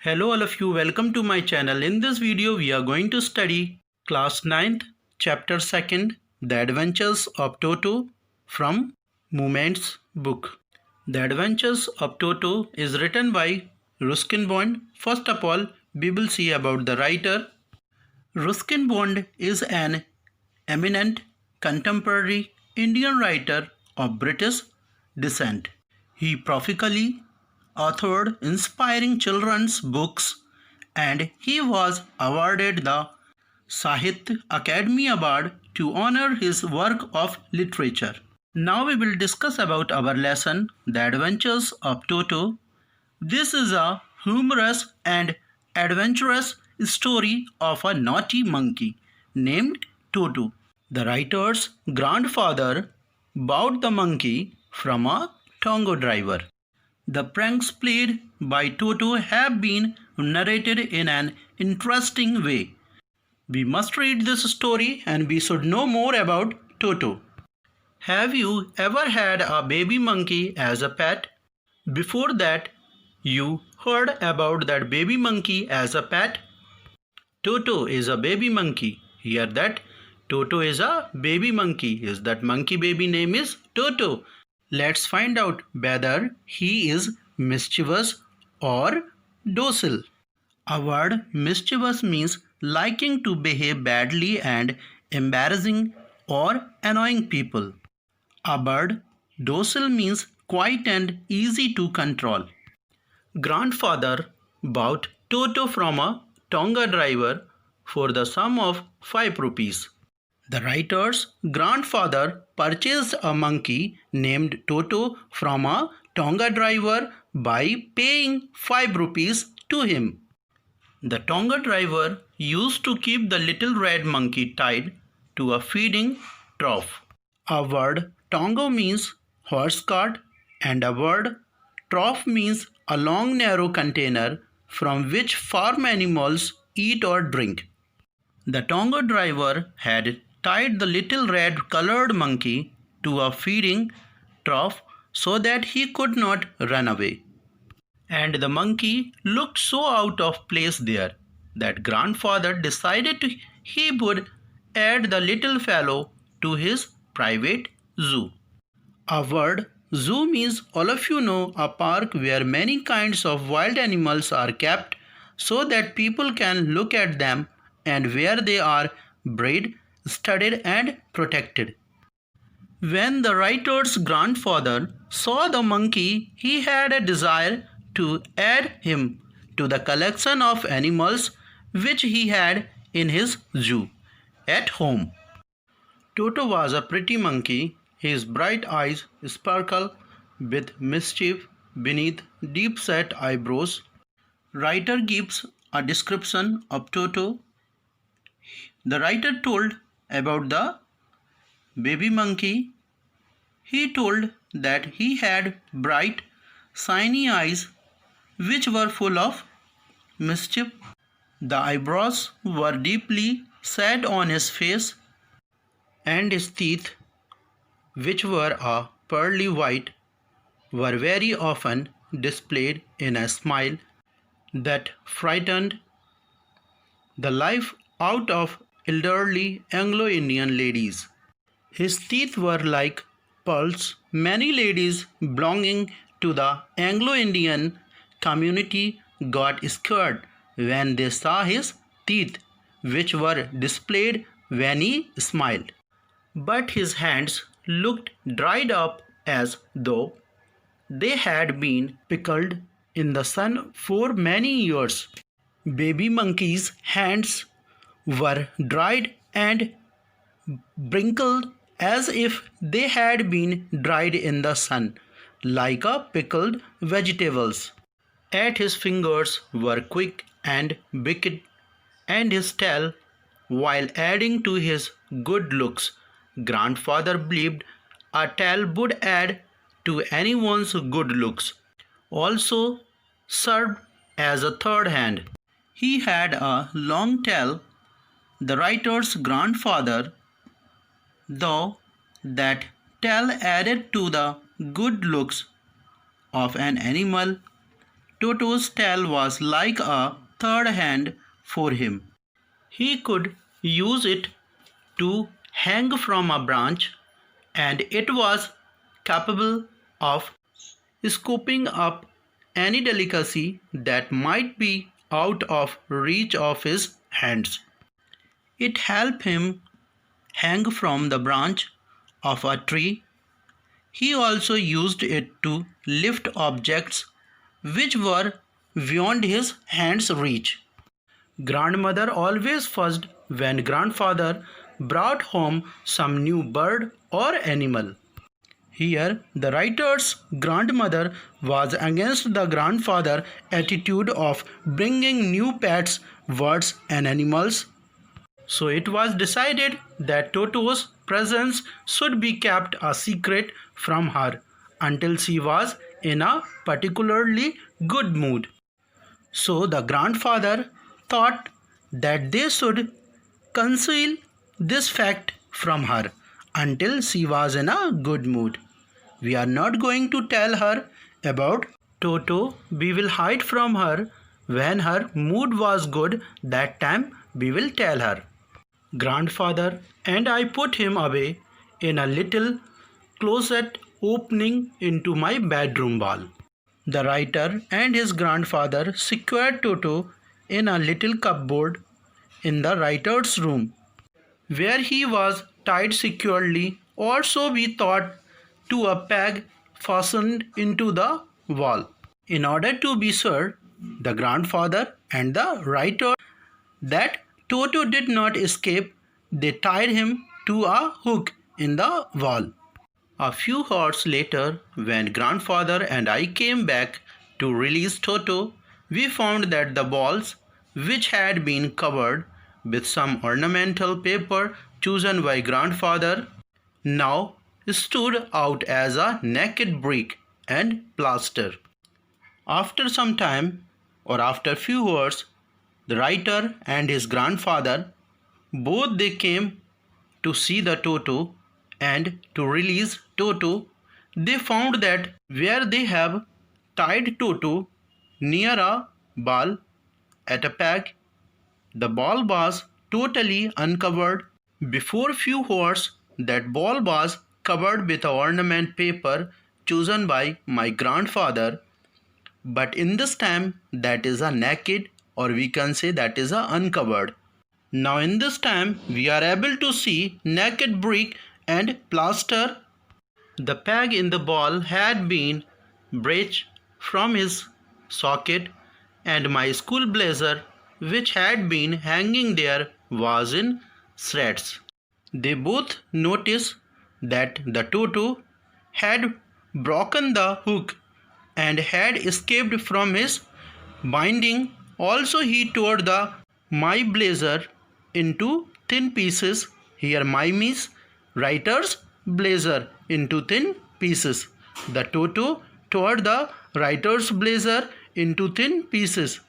Hello all of you, welcome to my channel. In this video we are going to study class 9th chapter 2nd, The Adventures of Toto from Moment's book. The Adventures of Toto is written by Ruskin Bond. First of all, we will see about the writer. Ruskin Bond is an eminent contemporary Indian writer of British descent. He prolifically authored inspiring children's books and he was awarded the Sahitya Academy Award to honor his work of literature. Now we will discuss about our lesson, The Adventures of Toto. This is a humorous and adventurous story of a naughty monkey named Toto. The writer's grandfather bought the monkey from a tongo driver. The pranks played by Toto have been narrated in an interesting way. We must read this story and we should know more about Toto. Have you ever had a baby monkey as a pet? Before that, you heard about that baby monkey as a pet? Toto is a baby monkey. Hear that? Toto is a baby monkey. Is that monkey baby name is Toto? Let's find out whether he is mischievous or docile. Our word mischievous means liking to behave badly and embarrassing or annoying people. A bird docile means quiet and easy to control. Grandfather bought Toto from a tonga driver for the sum of 5 rupees. The writer's grandfather purchased a monkey named Toto from a tonga driver by paying 5 rupees to him. The tonga driver used to keep the little red monkey tied to a feeding trough. A word tonga means horse cart and a word trough means a long narrow container from which farm animals eat or drink. The tonga driver had tied the little red colored monkey to a feeding trough so that he could not run away. And the monkey looked so out of place there that grandfather decided he would add the little fellow to his private zoo. A word zoo means, all of you know, a park where many kinds of wild animals are kept so that people can look at them and where they are bred, studied and protected. When the writer's grandfather saw the monkey, he had a desire to add him to the collection of animals which he had in his zoo at home. Toto was a pretty monkey. His bright eyes sparkle with mischief beneath deep-set eyebrows. Writer gives a description of Toto. The writer told about the baby monkey. He told that he had bright, shiny eyes which were full of mischief. The eyebrows were deeply set on his face, and his teeth, which were a pearly white, were very often displayed in a smile that frightened the life out of elderly Anglo-Indian ladies. His teeth were like pearls. Many ladies belonging to the Anglo-Indian community got scared when they saw his teeth, which were displayed when he smiled. But his hands looked dried up as though they had been pickled in the sun for many years. Baby monkey's hands were dried and wrinkled as if they had been dried in the sun, like a pickled vegetables. At his fingers were quick and wicked, and his tail, while adding to his good looks, grandfather believed a tail would add to anyone's good looks, also served as a third hand. He had a long tail. The writer's grandfather, though that tail added to the good looks of an animal, Toto's tail was like a third hand for him. He could use it to hang from a branch, and it was capable of scooping up any delicacy that might be out of reach of his hands. It helped him hang from the branch of a tree. He also used it to lift objects which were beyond his hand's reach. Grandmother always fussed when grandfather brought home some new bird or animal. Here, the writer's grandmother was against the grandfather's attitude of bringing new pets, birds, and animals. So it was decided that Toto's presence should be kept a secret from her until she was in a particularly good mood. So the grandfather thought that they should conceal this fact from her until she was in a good mood. We are not going to tell her about Toto. We will hide from her. When her mood was good, that time we will tell her. Grandfather and I put him away in a little closet opening into my bedroom wall. The writer and his grandfather secured Toto in a little cupboard in the writer's room, where he was tied securely, or so we thought, to a peg fastened into the wall. In order to be sure, the grandfather and the writer that Toto did not escape, they tied him to a hook in the wall. A few hours later, when grandfather and I came back to release Toto, we found that the balls, which had been covered with some ornamental paper chosen by grandfather, now stood out as a naked brick and plaster. After some time, or after few hours, the writer and his grandfather both they came to see the Toto and to release Toto. They found that where they have tied Toto near a ball at a peg, the ball was totally uncovered. Before few hours, that ball was covered with ornament paper chosen by my grandfather, but in this time that is a naked, or we can say that is a uncovered. Now in this time we are able to see naked brick and plaster. The peg in the ball had been breached from his socket, and my school blazer, which had been hanging there, was in shreds. They both noticed that the Toto had broken the hook and had escaped from his binding. Also he tore my blazer into thin pieces. Here my means writer's blazer into thin pieces. The Toto tore the writer's blazer into thin pieces.